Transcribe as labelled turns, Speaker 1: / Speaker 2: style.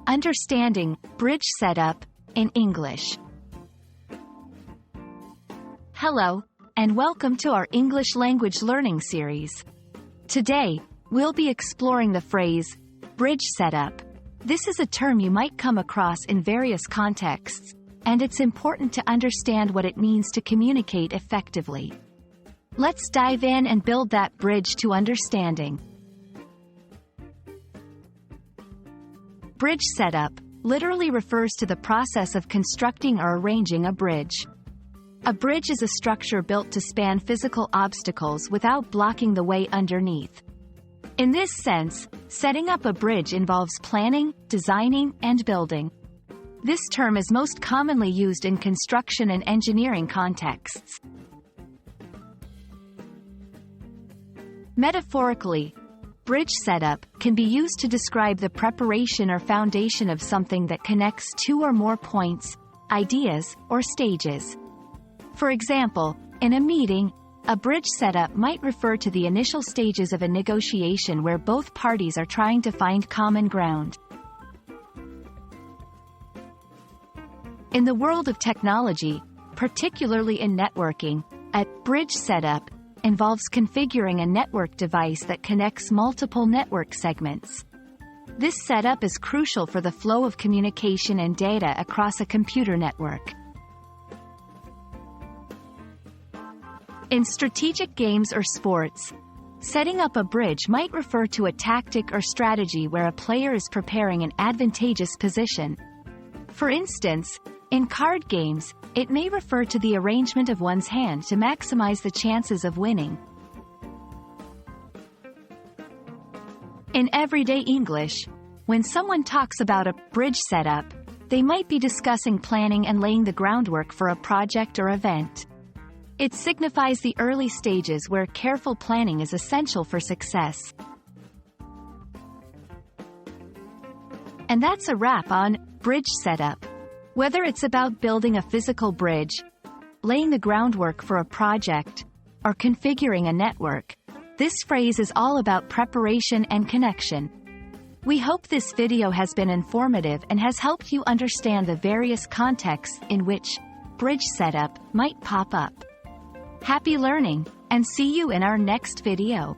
Speaker 1: Understanding bridge setup in English. Hello, and welcome to our English language learning series. Today, we'll be exploring the phrase, bridge setup. This is a term you might come across in various contexts, and it's important to understand what it means to communicate effectively. Let's dive in and build that bridge to understanding. Bridge setup literally refers to the process of constructing or arranging a bridge. A bridge is a structure built to span physical obstacles without blocking the way underneath. In this sense, setting up a bridge involves planning, designing, and building. This term is most commonly used in construction and engineering contexts. Metaphorically, bridge setup can be used to describe the preparation or foundation of something that connects two or more points, ideas, or stages. For example, in a meeting, a bridge setup might refer to the initial stages of a negotiation where both parties are trying to find common ground. In the world of technology, particularly in networking, a bridge setup involves configuring a network device that connects multiple network segments. This setup is crucial for the flow of communication and data across a computer network. In strategic games or sports, setting up a bridge might refer to a tactic or strategy where a player is preparing an advantageous position. For instance, in card games, it may refer to the arrangement of one's hand to maximize the chances of winning. In everyday English, when someone talks about a bridge setup, they might be discussing planning and laying the groundwork for a project or event. It signifies the early stages where careful planning is essential for success. And that's a wrap on bridge setup. Whether it's about building a physical bridge, laying the groundwork for a project, or configuring a network, this phrase is all about preparation and connection. We hope this video has been informative and has helped you understand the various contexts in which bridge setup might pop up. Happy learning, and see you in our next video.